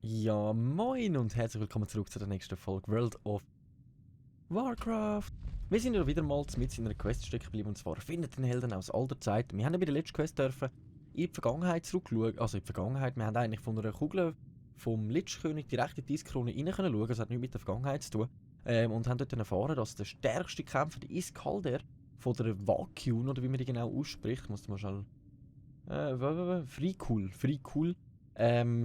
Ja, moin und herzlich willkommen zurück zu der nächsten Folge World of Warcraft. Wir sind ja wieder mal mit in einer Quest stecken geblieben, und zwar findet den Helden aus alter Zeit. Wir haben ja bei der letzten Quest dürfen in die Vergangenheit zurückschauen, also in die Vergangenheit. Wir haben eigentlich von einer Kugel vom Lichkönig direkt in die Eiskrone rein können schauen, das hat nichts mit der Vergangenheit zu tun. Und haben dort dann erfahren, dass der stärkste Kämpfer, der Iskalder, von der Vacuum, oder wie man die genau ausspricht, ich muss mal schnell... Frikul,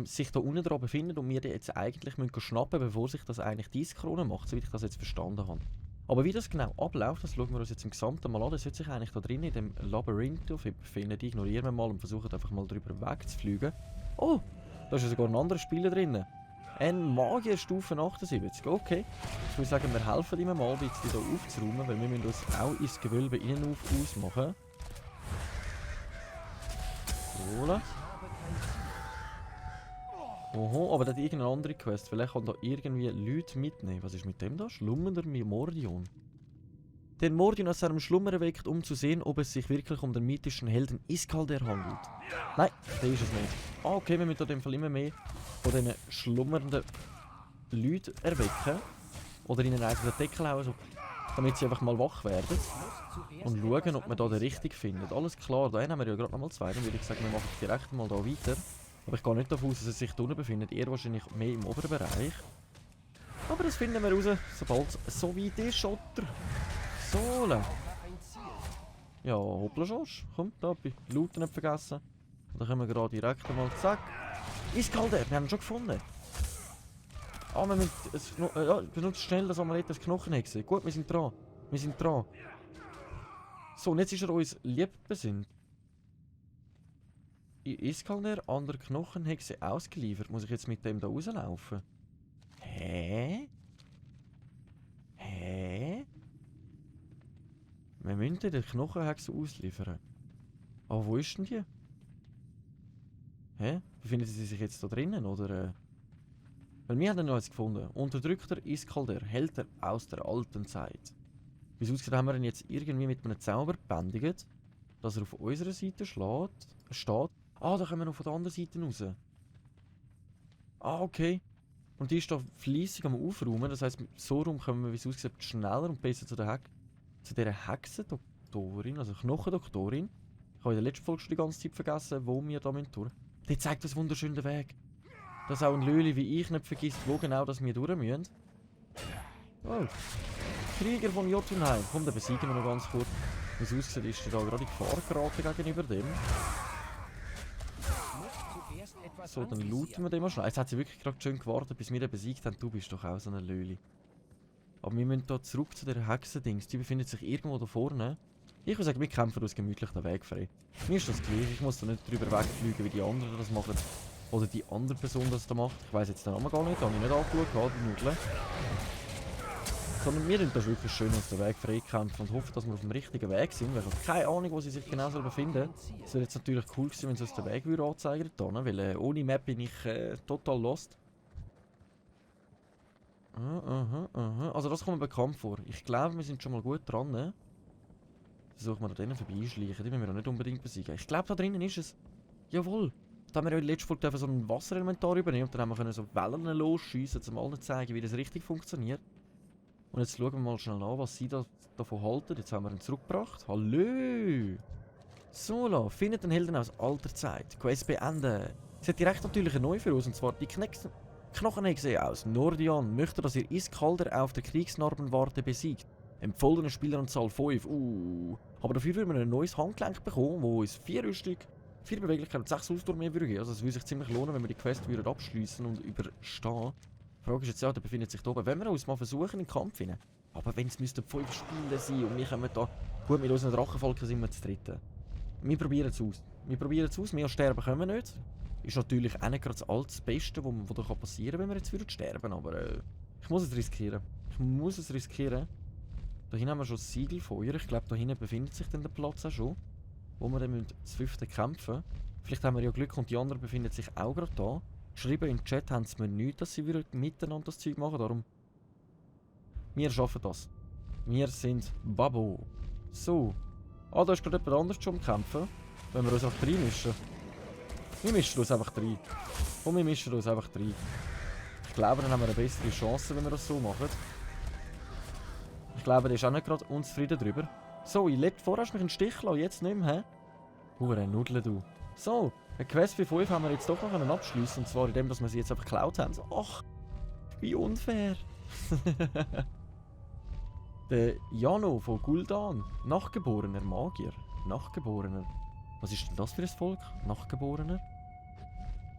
sich da unten dran befindet und wir den jetzt eigentlich müssen schnappen, bevor sich das eigentlich die Eiskrone macht, soweit ich das jetzt verstanden habe. Aber wie das genau abläuft, das schauen wir uns jetzt im Gesamten mal an. Das sollte sich eigentlich da drin in dem Labyrinth befinden. Die ignorieren wir mal und versuchen einfach mal drüber wegzufliegen. Oh, da ist ja sogar ein anderer Spieler drin. Ein Magier Stufe 78. Okay, ich würde sagen, wir helfen ihm mal ein bisschen hier aufzuräumen, weil wir müssen uns auch ins Gewölbe innen ausmachen. So. Oho, aber der hat irgendeine andere Quest. Vielleicht kann da irgendwie Leute mitnehmen. Was ist mit dem da? Schlummernder Mordion. Den Mordion aus seinem Schlummer erweckt, um zu sehen, ob es sich wirklich um den mythischen Helden Iskalder handelt. Nein, der ist es nicht. Ah, okay, wir müssen in dem Fall immer mehr von diesen schlummernden Leuten erwecken. Oder ihnen einfach den Deckel hauen, so, damit sie einfach mal wach werden. Und schauen, ob wir da den richtigen finden. Alles klar, da haben wir ja gerade nochmal zwei. Dann würde ich sagen, wir machen direkt mal da weiter. Aber ich gehe nicht davon aus, dass er sich da unten befindet. Eher wahrscheinlich mehr im oberen Bereich. Aber das finden wir raus, sobald es so weit ist, Schotter. So. Ja, hoppla Schorsch. Komm, da, bei Looten nicht vergessen. Und dann können wir gerade direkt mal, zack. Iskalder, wir haben ihn schon gefunden. Ah, wir müssen, ja, benutzt schnell das Amulett des Knochenhexe. Gut, wir sind dran. Wir sind dran. So, und jetzt ist er uns lieb besinnt. Iskalder an der Knochenhexe ausgeliefert. Muss ich jetzt mit dem da rauslaufen? Hä? Hä? Wir müssen den Knochenhexe ausliefern. Aber wo ist denn die? Hä? Befindet sie sich jetzt da drinnen, oder? Weil wir haben noch eins gefunden. Unterdrückter Iskalder, Held aus der alten Zeit. Wie es aussieht, haben wir ihn jetzt irgendwie mit einem Zauber gebändigt, dass er auf unserer Seite steht. Ah, da kommen wir noch von der anderen Seite raus. Ah, okay. Und die ist da fleissig am Aufräumen. Das heisst, so rum kommen wir, wie es aussieht, schneller und besser zu dieser Hexendoktorin, also Knochendoktorin. Ich habe in der letzten Folge schon die ganze Zeit vergessen, wo wir da durch. Die zeigt uns wunderschönen Weg. Dass auch ein Löli wie ich nicht vergisst, wo genau das wir durch müssen. Oh. Krieger von Jotunheim. Komm, den besiegen wir noch ganz kurz. Wie es aussieht, ist da gerade in Gefahr geraten gegenüber dem. So, dann looten wir den mal schnell. Jetzt hat sie wirklich gerade schön gewartet, bis wir den besiegt haben. Du bist doch auch so ein Löli. Aber wir müssen hier zurück zu der Hexendings. Die befindet sich irgendwo da vorne. Ich würde sagen, wir kämpfen uns gemütlich den Weg frei. Mir ist das gleich. Ich muss da nicht drüber wegfliegen, wie die anderen das machen. Oder die andere Person das da macht. Ich weiss jetzt den Namen gar nicht. Habe ich nicht angeschaut, die Nudeln. Sondern wir müssen da wirklich schön uns den Weg frei kämpfen und hoffen, dass wir auf dem richtigen Weg sind. Weil ich habe keine Ahnung, wo sie sich genau befinden. Es wäre jetzt natürlich cool gewesen, wenn sie uns den Weg anzeigen würden. Weil ohne Map bin ich total lost. Also das kommt mir bekannt vor. Ich glaube, wir sind schon mal gut dran. Ne? Versuchen wir an denen vorbeischleichen. Die müssen wir auch nicht unbedingt besiegen. Ich glaube, da drinnen ist es. Jawohl. Da haben wir ja in der letzten Folge so ein Wasserelementar übernehmen. Und dann haben wir so Wellen losschiessen, um allen zu zeigen, wie das richtig funktioniert. Und jetzt schauen wir mal schnell an, was sie davon halten. Jetzt haben wir ihn zurückgebracht. Hallo! So, findet den Helden aus alter Zeit. Quest beenden. Sie hat direkt natürlich eine neue für uns, und zwar die Knochenhexe aus Nordion möchte, dass ihr Iskalder auf der Kriegsnarbenwarte besiegt. Empfohlene Spieleranzahl 5. Aber dafür würden wir ein neues Handgelenk bekommen, wo uns 4 Rüstung, 4 Beweglichkeit und 6 Ausdauer mehr würde geben. Also es würde sich ziemlich lohnen, wenn wir die Quest abschließen und überstehen. Die Frage ist jetzt ja, der befindet sich da oben. Wenn wir uns mal versuchen, in den Kampf hinein. Aber wenn es 5 Spieler sein und wir kommen da... Gut, mit unseren Drachenvolken sind wir zu dritten. Wir probieren es aus. Mehr sterben können wir nicht. Ist natürlich auch nicht gerade das Beste, was da passieren kann, wenn wir jetzt sterben. Aber ich muss es riskieren. Da hinten haben wir schon das Siegelfeuer. Ich glaube, da hinten befindet sich dann der Platz auch schon. Wo wir dann das 5. kämpfen. Vielleicht haben wir ja Glück und die anderen befinden sich auch gerade da. Geschrieben im Chat haben sie mir nichts, dass sie wieder miteinander das Zeug machen. Darum, wir schaffen das. Wir sind Babo. So. Ah, da ist gerade jemand anders schon am Kämpfen. Wenn wir uns einfach reinmischen. Wir mischen uns einfach rein. Und wir mischen uns einfach rein. Ich glaube, dann haben wir eine bessere Chance, wenn wir das so machen. Ich glaube, der ist auch nicht gerade unzufrieden drüber. So, vorher hast du mich einen Stich gelassen, jetzt nicht mehr, hä? Hure Nudeln, du. So, eine Quest für 5 haben wir jetzt doch noch abschließen. Und zwar in dem, dass wir sie jetzt einfach geklaut haben. So, ach, wie unfair. Der Jano von Gul'dan. Nachgeborener Magier. Nachgeborener. Was ist denn das für ein Volk? Nachgeborener?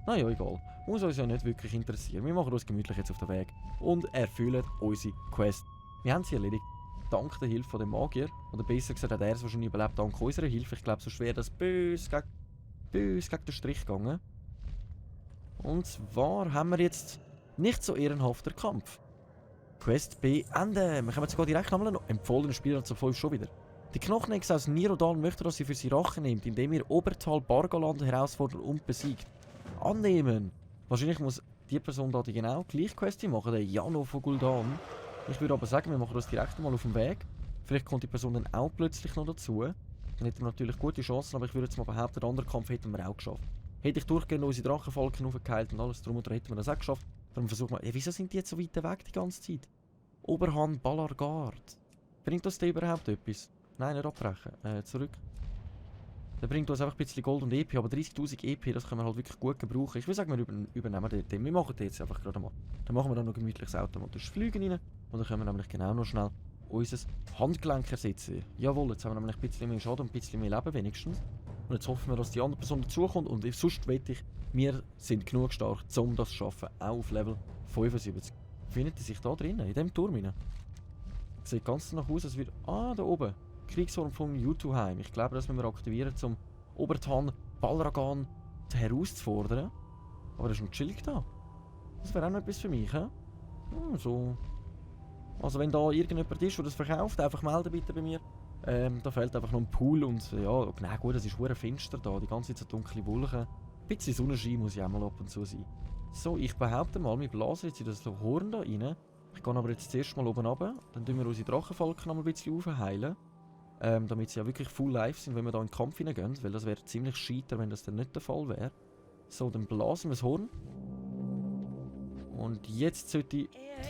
Naja, egal. Muss uns ja nicht wirklich interessieren. Wir machen uns gemütlich jetzt auf den Weg und erfüllen unsere Quest. Wir haben sie erledigt. Dank der Hilfe des Magier. Oder besser gesagt, hat er es wahrscheinlich überlebt dank unserer Hilfe. Ich glaube, so schwer das bös gegen den Strich gegangen. Und zwar haben wir jetzt nicht so ehrenhafter Kampf. Quest beenden. Wir kommen sogar direkt nochmal noch empfohlene Spieler zum 5 schon wieder. Die Knochenex aus Nirodan möchte, dass sie für sie Rache nimmt, indem ihr Obertal Bargaland herausfordert und besiegt. Annehmen. Wahrscheinlich muss die Person da die genau gleiche Quest machen, der Jano von Gul'dan. Ich würde aber sagen, wir machen das direkt mal auf dem Weg. Vielleicht kommt die Person dann auch plötzlich noch dazu. Dann hätten wir natürlich gute Chancen, aber ich würde jetzt mal behaupten, den anderen Kampf hätten wir auch geschafft. Hätte ich durchgehend unsere Drachenfalken aufgeheilt und alles drum und dran, hätten wir das auch geschafft. Darum versuchen wir, wieso sind die jetzt so weit weg die ganze Zeit? Oberhan Balargard. Bringt das dir überhaupt etwas? Nein, nicht abbrechen. Zurück. Der bringt uns einfach ein bisschen Gold und EP, aber 30.000 EP, das können wir halt wirklich gut gebrauchen. Ich würde sagen, wir übernehmen den. Wir machen den jetzt einfach gerade mal. Dann machen wir dann noch gemütliches automatisches Fliegen rein. Und dann können wir nämlich genau noch schnell unser Handgelenk ersetzen. Jawohl, jetzt haben wir nämlich ein bisschen mehr Schaden und ein bisschen mehr Leben wenigstens. Und jetzt hoffen wir, dass die andere Person dazukommt. Und sonst wette ich, wir sind genug stark, um das zu schaffen. Auch auf Level 75. Findet er sich da drinnen, in diesem Turm rein? Sieht ganz danach aus, als würde... Ah, da oben. Kriegshorn von Jotunheim. Ich glaube, das müssen wir aktivieren, um Obertan Balragan herauszufordern. Aber das ist noch chillig da. Das wäre auch noch etwas für mich, hä? So. Also wenn da irgendjemand ist, der das verkauft, einfach melden bitte bei mir. Da fehlt einfach noch ein Pool und ja, na gut, es ist verdammt finster da, die ganze Zeit so dunkle Wolken. Ein bisschen Sonnenschein muss ja auch mal ab und zu sein. So, ich behaupte mal, wir blasen jetzt in das Horn da rein. Ich gehe aber jetzt zuerst mal oben runter, dann tun wir unsere Drachenfalken noch ein bisschen aufheilen. Damit sie ja wirklich full live sind, wenn wir da in den Kampf hineingehen, weil das wäre ziemlich scheiter, wenn das dann nicht der Fall wäre. So, dann blasen wir das Horn. Und jetzt sollte ich...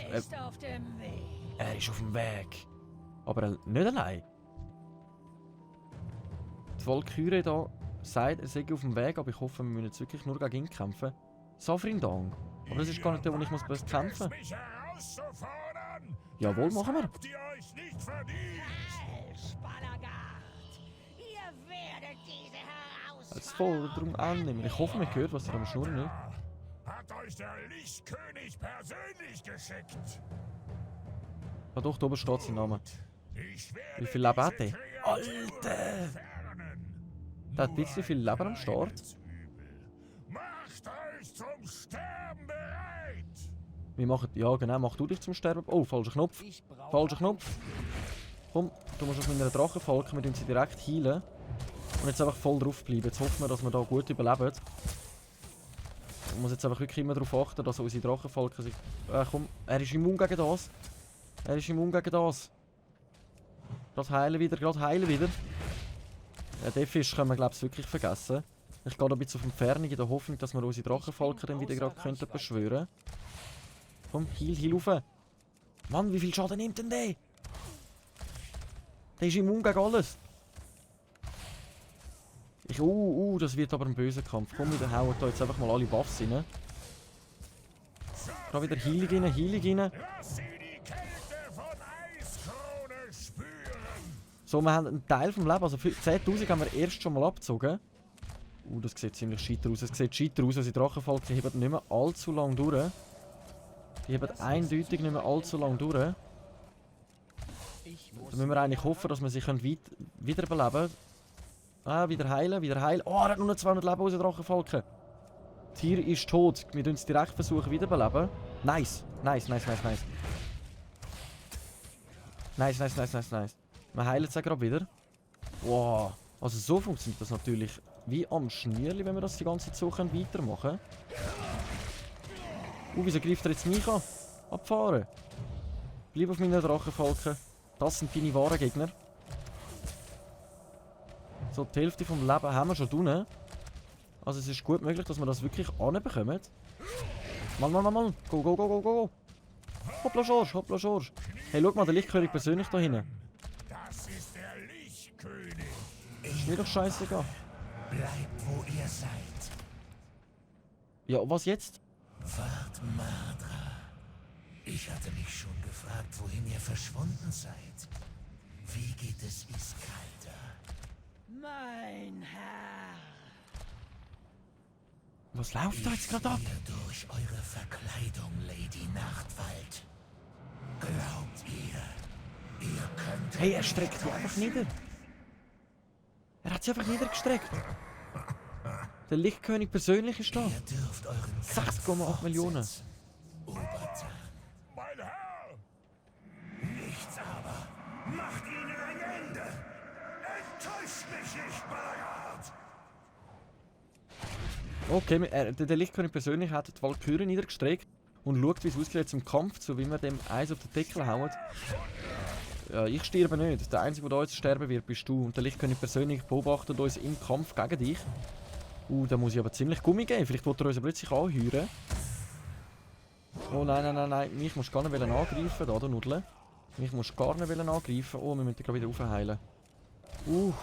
Er ist auf dem Weg. Er ist auf dem Weg. Aber nicht allein. Die Valkyrie da sagt, er sei auf dem Weg, aber ich hoffe, wir müssen jetzt wirklich nur gegen ihn kämpfen. Safrindang. Aber das ist gar nicht der, wo ich muss kämpfen muss. Jawohl, machen wir. Als Forderung annehmen. Ich hoffe, man hört, was ihr am Schnurren nicht. Hat euch der Lichtkönig persönlich geschickt? Ah doch, da oben steht sein Name. Wie viel Leben hat der? Alter! Der hat ein bisschen viel Leben am Start. Macht euch zum Sterben bereit! Wir machen... Ja genau, mach du dich zum Sterben. Oh, falscher Knopf. Falscher Knopf. Komm, du musst auf meiner Drachenfalken, wir tun sie direkt heilen. Und jetzt einfach voll drauf bleiben. Jetzt hoffen wir, dass wir da gut überleben. Ich muss jetzt einfach wirklich immer darauf achten, dass unsere Drachenfalken sich... komm, er ist immun gegen das. Er ist immun gegen das. Gerade heilen wieder, gerade heilen wieder. Ja, den Fisch können wir, glaube ich, wirklich vergessen. Ich gehe da ein bisschen auf Entfernung in der Hoffnung, dass wir unsere Drachenfalken dann wieder gerade könnten beschwören. Komm, heal rauf. Mann, wie viel Schaden nimmt denn der? Der ist immun gegen alles. Das wird aber ein böser Kampf. Komm, wir hauen da jetzt einfach mal alle Buffs rein. Da wieder Healing rein. So, wir haben einen Teil vom Leben, also 10.000 haben wir erst schon mal abgezogen. Das sieht ziemlich scheiter aus. Es sieht scheiter aus, als die Drachenfalken heben nicht mehr allzu lang durch. Die heben eindeutig nicht mehr allzu lang durch. Da müssen wir eigentlich hoffen, dass wir sie wiederbeleben können. Ah, wieder heilen. Oh, er hat nur noch 200 Leben, unser Drachenfalken. Das Tier ist tot. Wir versuchen es direkt wiederbeleben. Nice. Nice. Wir heilen es gerade wieder. Wow. Also so funktioniert das natürlich wie am Schnürli, wenn wir das die ganze Zeit so weitermachen können. Wieso greift er jetzt mich an? Abfahren. Bleib auf meinen Drachenfalken. Das sind deine wahren Gegner. So, die Hälfte vom Leben haben wir schon drin. Also es ist gut möglich, dass wir das wirklich anbekommen. Mann. Go. Hoppla Schorsch. Hey, schau mal, der Lichtkönig persönlich da hinten. Das ist der Lichtkönig. Ist mir doch scheißegal. Bleibt, wo ihr seid. Ja, was jetzt? Wart Madra. Ich hatte mich schon gefragt, wohin ihr verschwunden seid. Wie geht es Iskalda? Mein Herr. Was läuft da jetzt gerade ab? Ihr durch eure Verkleidung, Lady Nachtwald. Glaubt ihr könnt... Hey, er streckt sie einfach nieder. Er hat sie einfach niedergestreckt. Der Lichtkönig persönlich ist da. Ihr dürft euren 6,8 Millionen. fortsetzen. Obertan. Mein Herr! Nichts aber. Macht ihnen ein Ende. Enttäuscht mich nicht, Balagard. Okay, der Lichtkönig persönlich hat die Walküre niedergestreckt und schaut, wie es aussieht jetzt im Kampf, so wie wir dem Eis auf den Deckel hauen. Ja, ich sterbe nicht. Der Einzige, der da jetzt sterben wird, bist du. Und der Lichtkönig persönlich beobachtet uns im Kampf gegen dich. Da muss ich aber ziemlich Gummi geben. Vielleicht will er uns plötzlich anheuern. Oh nein. Mich musst du gar nicht angreifen, da, du Nudel. Mich musst du gar nicht angreifen. Oh, wir müssen ihn wieder aufheilen. Ich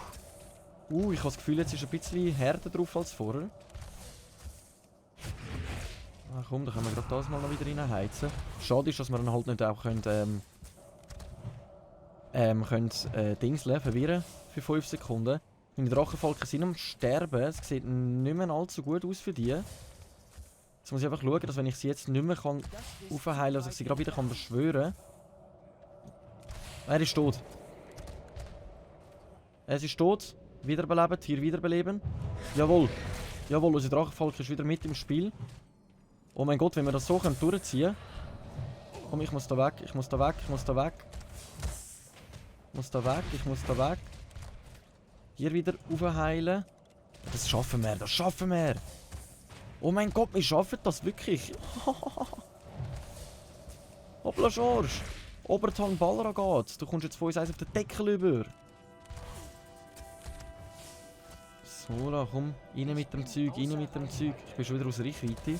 habe das Gefühl, jetzt ist ein bisschen härter drauf als vorher. Ach komm, da können wir gerade das mal noch wieder reinheizen. Schade ist, dass wir dann halt nicht auch können, Dingseln verwirren für 5 Sekunden. Meine Drachenfalken sind am Sterben. Es sieht nicht mehr allzu gut aus für die. Jetzt muss ich einfach schauen, dass wenn ich sie jetzt nicht mehr aufheilen kann, dass ich sie gerade wieder beschwören kann. Er ist tot. Es ist tot. Wiederbeleben, Tier wiederbeleben. Jawohl. Jawohl, unser Drachenfalken ist wieder mit im Spiel. Oh mein Gott, wenn wir das so durchziehen können. Komm, ich muss da weg. Ich muss da weg. Hier wieder aufheilen. Das schaffen wir. Oh mein Gott, wir schaffen das wirklich. Hoppla Schorsch. Obertan Balrogad. Du kommst jetzt von uns eins auf den Deckel über. So, komm. Rein mit dem Zeug. Ich bin schon wieder aus Reichweite.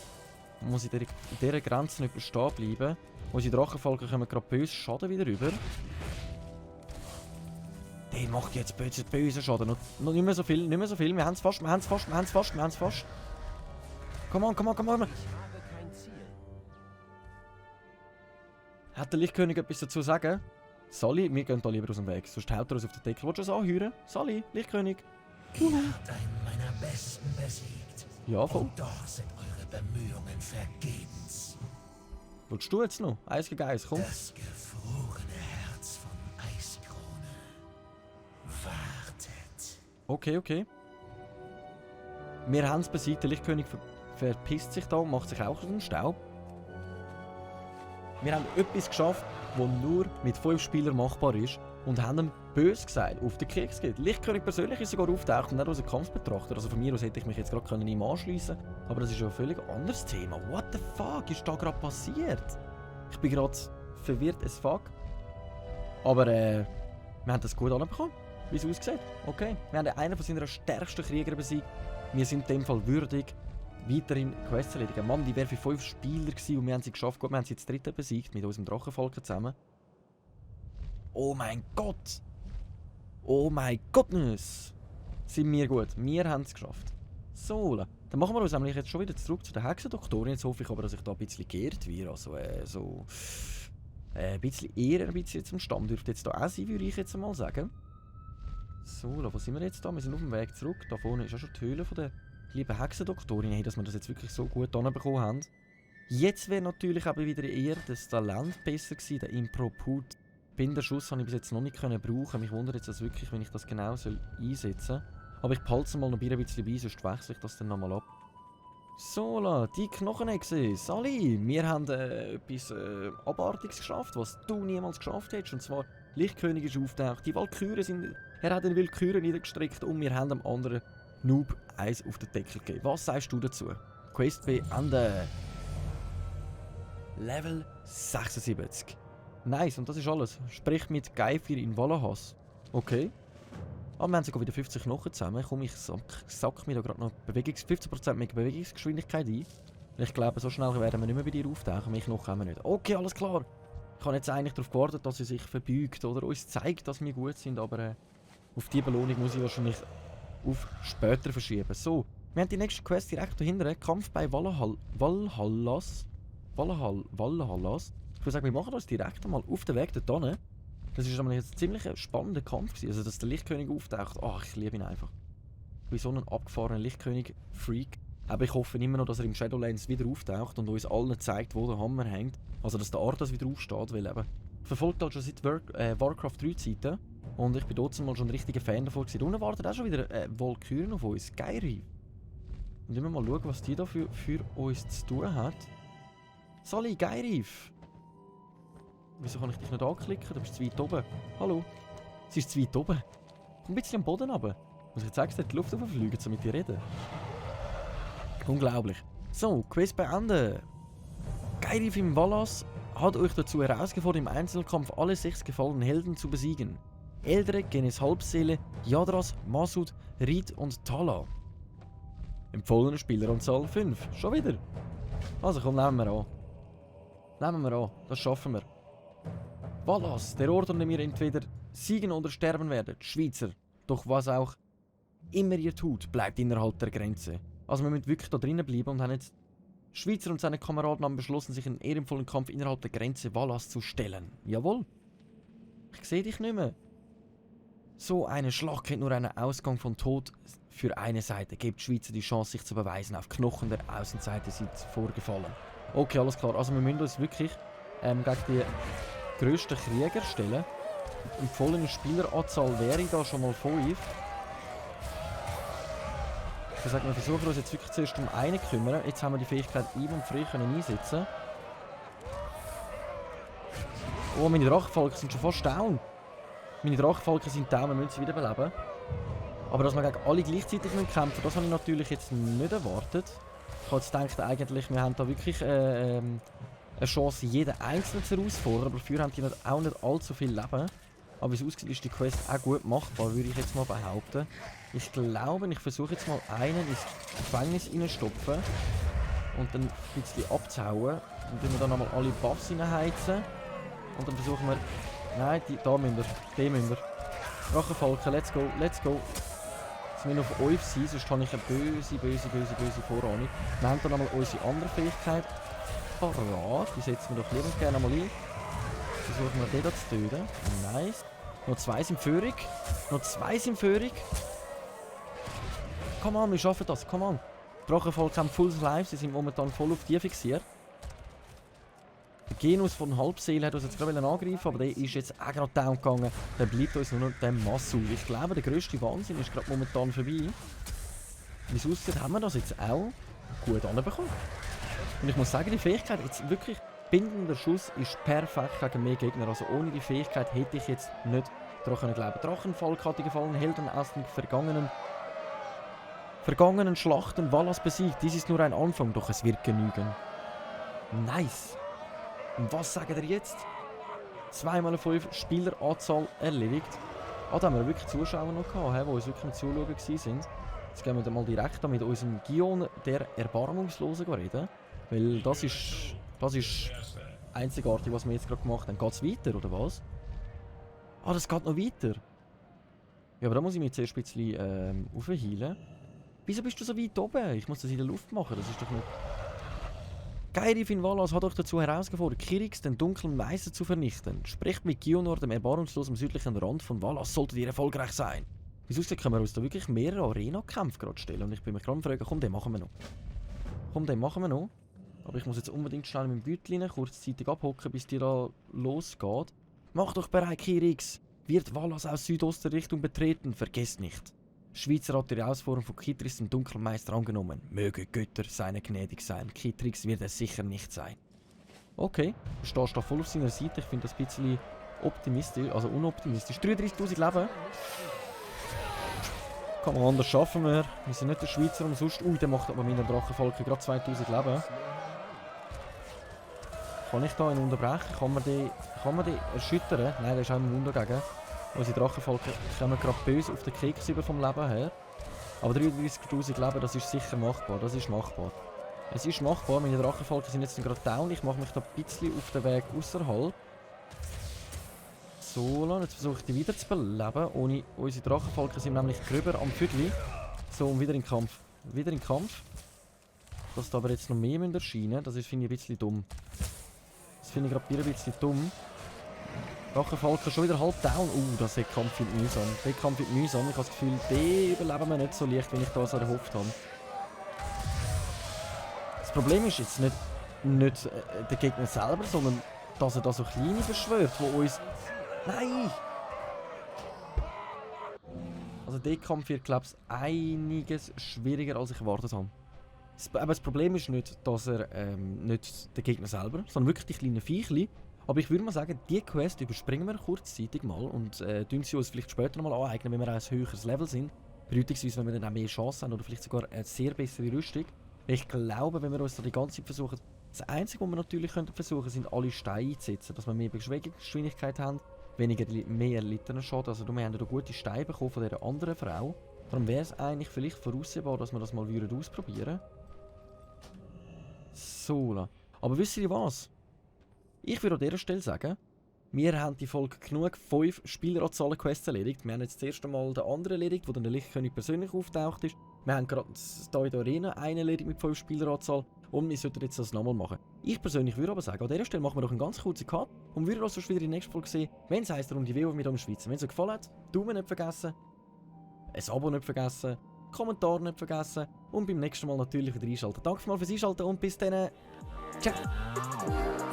Muss in dieser Grenze nicht stehen bleiben. Unsere Drachenfalken kommen gerade böse Schaden wieder rüber. Der macht jetzt böse Schaden. Noch nicht mehr so viel. Wir haben es fast. Come on. Hat der Lichtkönig etwas dazu zu sagen? Sally, wir gehen da lieber aus dem Weg. Sonst haut er uns auf den Deckel. Willst du uns anheuern? Sally, Lichtkönig. Ihr habt einen meiner Besten besiegt. Ja, voll. Und doch sind eure Bemühungen vergebens. Willst du jetzt noch? 1 gegen 1, komm. Das gefrorene Herz von Eiskrone wartet. Okay. Wir haben es besiegt. Der Lichtkönig verpisst sich da und macht sich auch aus dem Staub. Wir haben etwas geschafft, das nur mit 5 Spielern machbar ist und haben ihm böse gesagt auf den Keks geht. Lichtkönig persönlich ist sogar auftaucht und nicht als Kampfbetrachter. Also von mir aus hätte ich mich jetzt gerade ihm anschliessen können. Aber das ist ja ein völlig anderes Thema. What the fuck ist da gerade passiert? Ich bin gerade verwirrt as fuck. Aber wir haben das gut anbekommen, wie es aussieht. Okay, wir haben einen von seiner stärksten Krieger besiegt. Wir sind in dem Fall würdig, weiterhin Quests erledigen. Mann, die wären für 5 Spieler gewesen und wir haben sie geschafft. Gut, wir haben sie jetzt 3. besiegt mit unserem Drachenfalken zusammen. Oh mein Gott! Oh mein Gottness! Sind wir gut. Wir haben es geschafft. So, dann machen wir uns nämlich jetzt schon wieder zurück zu der Hexendoktorin. Jetzt hoffe ich aber, dass ich da ein bisschen geehrt werde. Also ein bisschen eher ein bisschen zum Stamm dürfte jetzt da auch sein, würde ich jetzt mal sagen. So, wo sind wir jetzt da? Wir sind auf dem Weg zurück. Da vorne ist auch schon die Höhle von der lieben Hexendoktorin. Hey, dass wir das jetzt wirklich so gut anbekommen haben. Jetzt wäre natürlich aber wieder eher das Talent besser gewesen, der Improput. Binderschuss habe ich bis jetzt noch nicht brauchen. Mich wundert jetzt das wirklich, wenn ich das genau einsetzen soll. Aber ich behalte es mal noch ein bisschen bei, sonst wechsle ich das dann nochmal ab. So, die Knochenechse. Sally, wir haben etwas Abartiges geschafft, was du niemals geschafft hättest. Und zwar, Lichtkönig ist auftaucht, die Walküren sind... Er hat den Willküren niedergestreckt und wir haben dem anderen Noob eins auf den Deckel gegeben. Was sagst du dazu? Quest beenden. Level 76. Nice, und das ist alles. Sprich mit Geifir in Valahas. Okay. Aber wir haben sogar wieder 50 Knochen zusammen. Komm, ich sack mir da gerade noch 15% mehr Bewegungsgeschwindigkeit ein. Ich glaube, so schnell werden wir nicht mehr bei dir auftauchen. Mehr Knochen haben wir nicht. Okay, alles klar. Ich habe jetzt eigentlich darauf gewartet, dass sie sich verbeugt oder uns zeigt, dass wir gut sind. Aber auf diese Belohnung muss ich wahrscheinlich auf später verschieben. So, wir haben die nächste Quest direkt dahinter. Kampf bei Valhallas. Ich würde sagen, wir machen das direkt einmal auf den Weg dorthin. Das ist nämlich jetzt ein ziemlich spannender Kampf gewesen. Also, dass der Lichtkönig auftaucht. Ach, ich liebe ihn einfach. Ich bin so ein abgefahrener Lichtkönig-Freak. Aber ich hoffe immer noch, dass er im Shadowlands wieder auftaucht und uns allen zeigt, wo der Hammer hängt. Also, dass der Arthas wieder aufsteht, weil eben... Ich verfolge das schon seit Warcraft 3 Zeiten. Und ich bin dort mal schon ein richtiger Fan davon gewesen. Unten wartet auch schon wieder Valkyrie auf uns. Geiri. Und immer mal schauen, was die da für uns zu tun hat. Sali, Geirif! Wieso kann ich dich nicht anklicken? Du bist zu weit oben. Hallo? Sie ist zu weit oben. Komm ein bisschen am Boden runter. Muss ich jetzt extra die Luft fliegen, um mit dir reden? Unglaublich. So, Quiz beenden. Geirif im Valas hat euch dazu herausgefordert, im Einzelkampf alle 6 gefallenen Helden zu besiegen. Eldre, Genes Halbseele, Yadras, Masud, Reed und Tala. Empfohlene Spieleranzahl 5. Schon wieder. Also komm, nehmen wir an. Nehmen wir an, das schaffen wir. Valas, der Ort, an dem ihr entweder siegen oder sterben werdet. Schweizer. Doch was auch immer ihr tut, bleibt innerhalb der Grenze. Also wir müssen wirklich da drinnen bleiben und haben jetzt... Schweizer und seine Kameraden haben beschlossen, sich einen ehrenvollen Kampf innerhalb der Grenze Valas zu stellen. Jawohl. Ich sehe dich nicht mehr. So eine Schlacht kennt nur einen Ausgang von Tod für eine Seite. Gebt Schweizer die Chance, sich zu beweisen. Auf Knochen der Außenseite sind vorgefallen. Okay, alles klar. Also wir müssen uns wirklich gegen die grössten Krieger stellen. Empfohlene Spieleranzahl wäre da schon mal 5. Ich würde sagen, wir versuchen uns jetzt wirklich zuerst um einen zu kümmern. Jetzt haben wir die Fähigkeit Eve und Frey können einsetzen. Oh, meine Drachenfalken sind schon fast down. Meine Drachenfalken sind down, wir müssen sie wiederbeleben. Aber dass wir gegen alle gleichzeitig kämpfen müssen, das habe ich natürlich jetzt nicht erwartet. Ich habe jetzt gedacht, eigentlich, wir haben da wirklich eine Chance, jeden Einzelnen zu herausfordern. Aber dafür haben die auch nicht allzu viel Leben. Aber wie es aussieht, ist die Quest auch gut machbar, würde ich jetzt mal behaupten. Ich glaube, ich versuche jetzt mal einen ins Gefängnis reinstopfen und dann ein bisschen abzuhauen. Und dann wir dann einmal alle Buffs reinheizen. Und dann versuchen wir... Nein, da müssen wir. Den müssen wir. Drachenfalken, let's go, let's go. Jetzt müssen wir auf euch sein, sonst habe ich eine böse Vorahnung. Wir haben dann einmal unsere andere Fähigkeit parat. Die setzen wir doch liebend gerne einmal ein. Versuchen wir den da zu töten. Nice. Noch 2 sind führig. Noch 2 sind führig. Komm an, wir schaffen das. Komm an. Drachenfalken haben Full Life. Sie sind momentan voll auf die fixiert. Der Genus von Halbseele hat uns jetzt gerade angreifen, aber der ist jetzt auch gerade down gegangen. Dann bleibt uns nur noch der Massul. Ich glaube, der grösste Wahnsinn ist gerade momentan vorbei. Wie es aussieht, haben wir das jetzt auch gut anbekommen. Und ich muss sagen, die Fähigkeit jetzt wirklich... Bindender Schuss ist perfekt gegen mehr Gegner. Also ohne die Fähigkeit hätte ich jetzt nicht daran glauben. Drachenfalken hat die gefallenen Helden aus den vergangenen Schlachten Valas besiegt. Dies ist nur ein Anfang, doch es wird genügen. Nice. Und was sagen wir jetzt? 2x5 Spieleranzahl erledigt. Ah, da haben wir wirklich Zuschauer noch gehabt, die uns wirklich am Zuschauen waren. Jetzt gehen wir dann mal direkt mit unserem Gion, der Erbarmungslosen, reden. Weil das ist einzigartig, was wir jetzt gerade gemacht haben. Geht es weiter, oder was? Ah, das geht noch weiter. Ja, aber da muss ich mich zuerst ein bisschen aufheilen. Wieso bist du so weit oben? Ich muss das in der Luft machen, das ist doch nicht... Geirif in Valas hat euch dazu herausgefordert, Kirix, den dunklen Meister, zu vernichten. Sprecht mit Gionor, dem erbarmungslosen südlichen Rand von Valas, solltet ihr erfolgreich sein. Wieso können wir uns da wirklich mehrere Arena-Kämpfe gerade stellen? Und ich bin mich gerade fragen, komm, den machen wir noch. Komm, den machen wir noch. Aber ich muss jetzt unbedingt schnell mit dem Beutel kurzzeitig abhocken, bis die da losgeht. Macht euch bereit, Kirix! Wird Valas aus Südostenrichtung betreten, vergesst nicht. Schweizer hat die Herausforderung von Kitris, dem dunklen Meister, angenommen. Möge Götter seine gnädig sein. Kitrix wird es sicher nicht sein. Okay, du stehst da voll auf seiner Seite. Ich finde das ein bisschen optimistisch, also unoptimistisch. 33'000 Leben. Komm on, das schaffen wir. Wir sind nicht der Schweizer umsonst. Der macht aber mit dem Drachenfalken gerade 2000 Leben. Kann ich da ihn unterbrechen? Kann man den erschüttern? Nein, der ist auch im Mund dagegen. Unsere Drachenvölker kommen gerade böse auf den Keks über vom Leben her. Aber 33'000 Leben, das ist sicher machbar. Das ist machbar. Es ist machbar. Meine Drachenvölker sind jetzt gerade down. Ich mache mich da ein bisschen auf den Weg außerhalb. So, jetzt versuche ich die wieder zu beleben. Ohne unsere Drachenvölker sind nämlich gröber am Viertel. So, und wieder in Kampf. Wieder in Kampf. Dass da aber jetzt noch mehr erscheinen, das finde ich ein bisschen dumm. Das finde ich gerade wieder ein bisschen dumm. Drachenvölker schon wieder halb down. Das ist Kampf wird mühsam. Der Kampf wird mühsam. Ich habe das Gefühl, den überleben wir nicht so leicht, wie ich das erhofft habe. Das Problem ist jetzt nicht der Gegner selber, sondern dass er da so kleine beschwört, die uns... Nein! Also der Kampf wird, glaube ich, einiges schwieriger, als ich erwartet habe. Aber das Problem ist nicht, dass er nicht der Gegner selber, sondern wirklich die kleinen Viechli. Aber ich würde mal sagen, diese Quest überspringen wir kurzzeitig mal und tun sie uns vielleicht später nochmal aneignen, wenn wir ein höheres Level sind. Bedeutungsweise, wenn wir dann auch mehr Chancen haben oder vielleicht sogar eine sehr bessere Rüstung. Ich glaube, wenn wir uns da die ganze Zeit versuchen, das Einzige, was wir natürlich versuchen können, sind alle Steine einzusetzen, dass wir mehr Beschwingungsgeschwindigkeit haben, mehr Literenschaden. Also wir haben ja gute Steine bekommen von dieser anderen Frau. Darum wäre es eigentlich vielleicht voraussehbar, dass wir das mal ausprobieren würden. So. Aber wisst ihr was? Ich würde an dieser Stelle sagen, wir haben die Folge genug 5 Spieleranzahlen-Quests erledigt. Wir haben jetzt das erste Mal den anderen erledigt, wo dann der Lichtkönig persönlich auftaucht ist. Wir haben gerade hier in der Arena einen erledigt mit 5 Spieleranzahl und wir sollten jetzt das nochmal machen. Ich persönlich würde aber sagen, an dieser Stelle machen wir doch einen ganz kurzen Cut und würden uns wieder in der nächsten Folge sehen, wenn es heisst, um die WoW mit am Schweizer. Wenn es euch gefallen hat, Daumen nicht vergessen, ein Abo nicht vergessen, Kommentar nicht vergessen und beim nächsten Mal natürlich wieder einschalten. Danke mal fürs Einschalten und bis dann. Ciao!